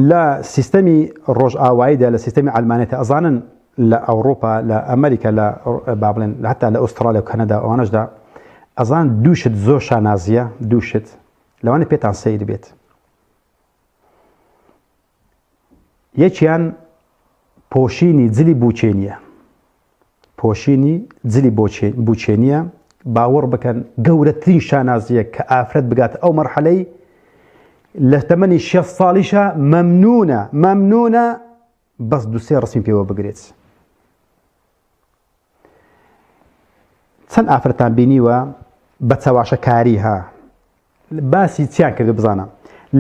لا سيستمي روج آوايدا لا سيستمي علمانية أظانا لا أوروبا لا أمريكا لا بابلين حتى لا أستراليا وكندا وأنجدا أظن دوشت زور شانازية دوشت لو أنا بيت عن سيد بيت يجيان پۆشینی جلی بوچێنیە پۆشینی جلی بوچێنیە باوەڕ بکەن گەورەترین شانازیە کە ئافرەت بگاتە ئەو مەرحەلەی لە تەمەنی 6 ساڵیشە مەمنونە بەس دووسێ ڕسمی پێوە بگرێت. چەند ئافرەتان بینیوە بە چاواشەکاری ها باسی چیان کردو بزانە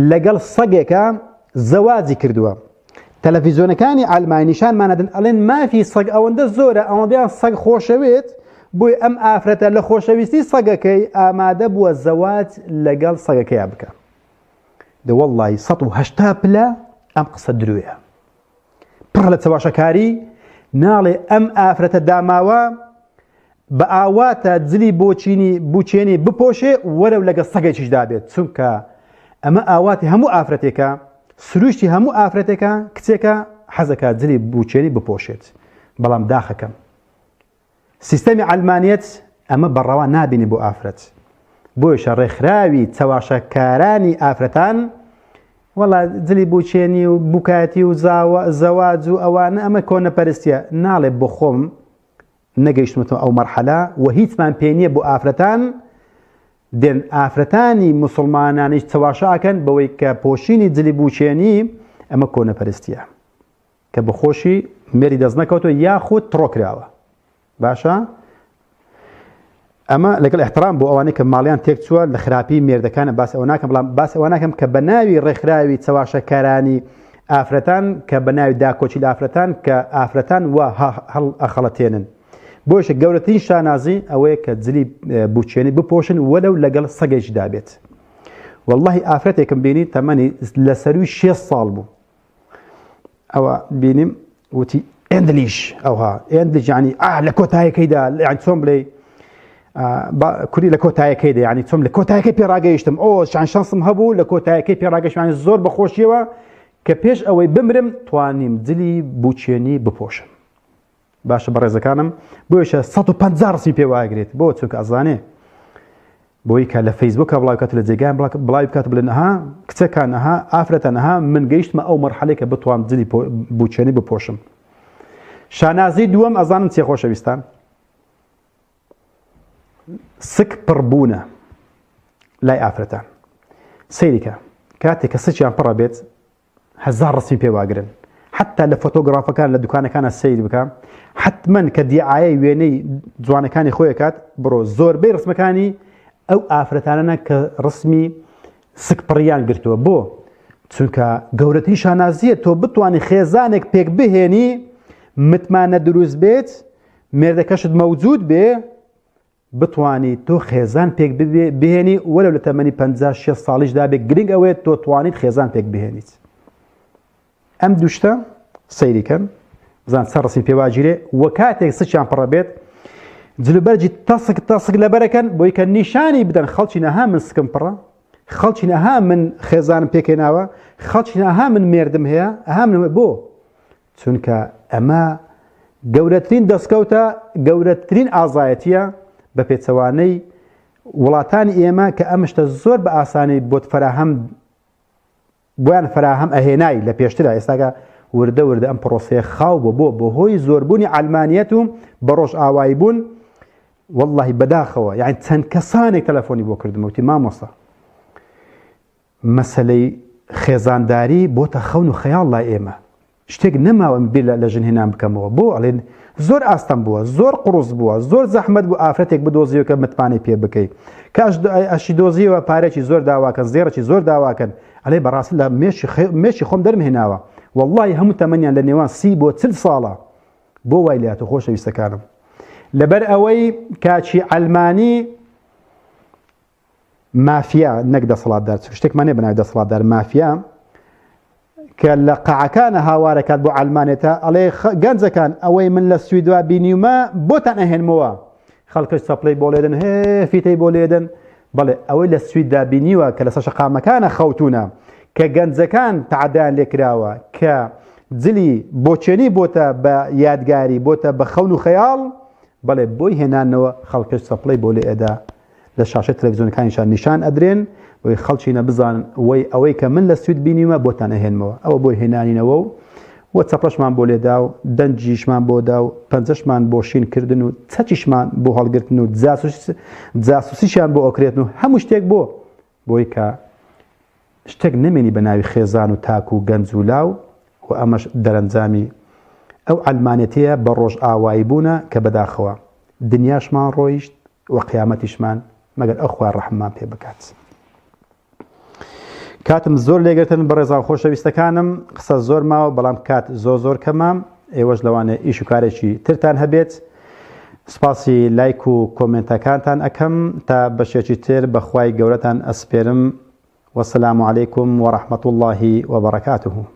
لەگەڵ سەگێکە زەواجی کردووە. تەلەڤیزیۆنەکانی ئالمانیشانمانەدەن ئەڵێن مافی سەگ ئەوەندە زۆرە ئەوەندەیان سەگ خۆشەوێت بۆی ئەم ئافرەتە لە خۆشەویستی سەگەکەی ئامادە بووە زەواج لەگەڵ سەگەکەیان بکە. دەوەڵڵی 180 پلە ئەم قسە درویە پڕ لە چاواشەکاری ناڵێ ئەم ئافرەتە داماوە بە ئاواتە جلی بوچێنی بپۆشێ وەرەو لەگە سەگێکیش دابێت چونکە ئەمە ئاواتی هەموو ئافرەتێکە سروشتی هەموو ئافرەتێکە کچێکە حەزەکە جلی بوچێنی بپۆشێت بەڵام داخەکەم سیستەمی ئەلمانیەت ئەمە بەڕەوا نابینی بۆ ئافرەت بۆیشە ڕێکخراوی چاواشەکارانی ئافرەتان وەڵا جلی بوچێنی و بوکاتی و زەواج و ئەوانە ئەمە کۆنەپەرستیە ناڵێ بۆ خۆم نەگەیشتمەوە ئەو مەرحەلە و هیچمان پێ نییە بۆ ئافرەتان دێن ئافرەتانی موسڵمانانیش چاواشاکەن بەوەی کە پۆشینی جلی بوچێنی ئەمە کۆنەپەرستیە کە بەخۆشی مێری دەست نەکەوتەوە یاخود تڕۆکراوە باشە ئەمە لەگەڵ احترام بۆ ئەوانەی کە ماڵیان تێک چووە لە خراپی مێردەکانە باس ئەوە ناکەم بەڵام باس ئەوە ناکەم کە بە ناوی ڕێکخراوی چاواشەکارانی ئافرەتان کە بە ناوی داکۆچی لە ئافرەتان کە ئافرەتان وا هەڵ ئەخەڵەتێنن بۆشە گەورەترین شانازی ئەوەیە کە جلی بوچێنی بپۆشن وەلەو لەگەڵ سەگێکی دابێت. واللهی ئافرەتێکم بینی تەمەنی لە سەروی 6 ساڵ بوو ئەوە بینیم وتی ئێندلیش ئەوها ئێندلیش یعنی لە کۆتایەکەیدا یعنی چۆن بڵێ کوری لە کۆتایەکەیدا یعنی چۆم لە کۆتایەکەی پێڕاگەیشتم ئەو شان شانسم هەبوو لە کۆتایەکەی پێڕاگەیشتم زۆر بەخۆشیەوە کە پێش ئەوەی بمرم توانیم جلی بوچێنی بپۆشم. باشە بەڕێزەکانم بۆیشە 150 ڕسمی پێ واگرێت بۆ چونکە ئەزانێ بۆی کە لە فەیسبووکە بڵاو کات لە جێگایان بڵاوی بکات بڵێن ئەها کچەکان ئەها ئافرەتەن ئەها من گەیشتمە ئەو مەرحەلەی کە بتوانم جلی بوچێنی بپۆشم. شانازی دووەم ئەزانم چێ خۆشەویستان سک پڕبوونە لای ئافرەتان سەیریکە کاتێک کە سچیان پڕە بێت 1000 ڕسمی پێ واگرن حتى لە فۆتۆگرافەکان لە دوکانەکانە سیر بکە حتمما کە دیعایە وێنەی جوانەکانی خۆی کات بڕۆ زۆربەی ڕسمەکانی ئەو ئافرەتانە کە ڕسمی سکپڕیان گرتووە بۆ چونکە گەورەترین شانازیە تۆ بتوانانی خێزانێک پێک بهێنی متمانە دروست بێت مێردەکەشت مەوجود بێ بتوانی تۆ خێزان پێک بهێنی وەرە لە تەمەنی 56 ساڵیشدا بێت گرنگ ئەوێت تۆ توانیت خێزان پێک بهێنیت. ئەم دوشتە سەیریکەن بزان سەر ڕسمی پێواگیرێ وە کاتێک سچیان پڕە بێت جلوبەرجی تەسک لەبەرەکەن بۆی کە نیشانی بدەن خەڵکی نەها من سکم پڕە خەڵکی نەها من خێزانم پێکێناوە خەڵکی نەها من مێردم هەیە ئەها من بۆ چونکە ئەمە گەورەترین دەستکەوتە گەورەترین ئازایەتیە بە پێچەوانەی وڵاتانی ئێمە کە ئەمشتە زۆر بە ئاسانی بۆت فراهەم بۆیان فراهەم ئەهێنای لە پێشترا ئێستاکە وردە ئەم پرۆسەیە خاو بۆ هۆی زۆربوونی ئەلمانیەت و بە ڕۆژ ئاوایی بوون واللهی بەداخەوە یعنی چەند کەسانێک تەلەفۆنی بۆ کردمەوتی مامۆستا مەسەلەی خێزانداری بۆتە خەون و خەیاڵ لای ئێمە شتێک نەماوە بیر لە ژنهێنان بکەمەوە بۆ ئەڵێن زۆر ئاستەم بووە زۆر قڕوس بووە زۆر زەحمەت بوو ئافرەتێک بدۆزیەوە کە متمانەی پێ بکەیت کاش ئەشی دۆزیەوە پارێکی زۆر داواکەن زێڕێکی زۆر داواکەن ئەڵێ بەڕاستی لە مێشی خۆم دەرمهێناوە واللهی هەموو تەمەنیان لە نێوان 30 بۆ 40 ساڵە بۆ وای لاتە خۆشەویستەکانم لەبەر ئەوەی کاچی ئەلمانی مافیا نەک دەسەڵاتدار شتێکمانێ بەناوی دەسەڵاتدار مافیا کە لە قەعەکانە هاوارەکات بۆ ئەلمانێتە ئەڵێ گەنجەکان ئەوەی من لە سویدوا بینیومە بۆتان ئەهێنمەوە خەڵکەش چەپڵەی بۆ لێدن هێ فیتەی بۆ لێدن بەڵێ ئەوەی لە سویددا بینیوە کە لە سەر شەقامەکانە خەوتونە کە گەنجەکان تعدایان لێکراوە کە جلی بۆچێنی بۆتە بە یادگاری بۆتە بە خەون و خەیاڵ بەڵێ بۆی هێنانەوە خەڵکەش سەپڵی بۆ لێ ئێدا لە شاشە تەلەڤیزیۆنەکانیشان نیشان ئەدرێن بۆی خەڵکی نەبزان ئەوەی کە من لە سوید بینیمە بۆتان ئەهێنمەوە ئەوە بۆی هێنانینەوە و چەپەشمان بۆ لێدا و دەنجیشمان بۆدا و پەنجەشمان بۆ شینکردن و چەچیشمان بۆ هەڵگرتن و جاسوسیشیان بۆ ئۆکرێتن و هەموو شتێک بۆی کە شتێک نەمێنی بە ناوی خێزان و تاک و گەنج و لاو و ئەمەش دەرەنجامی ئەو ئەلمانێتەیە بە ڕۆژ ئاوایی بوونە کە بەداخەوە دنیاشمان ڕۆیشت و قیامەتیشمان مەگەر ئەو خوار ڕەحممان پێ بکات. کاتم زۆر لێگرتن بە ڕێزا و خۆشەویستەکانم قسە زۆر ماوە بەڵام کات زۆر کەمام ئێوەش لەوانێ ئیش و کارێکی ترتان هەبێت. سپاسی لایک و کۆمنتەکانتان ئەەکەم تا بەشێکی تر بەخوای گەورەتان ئەسپێرم. وەسەلام عەلەیکوم وەڕەحمەتوڵڵاهی وەبەڕەکاتوه.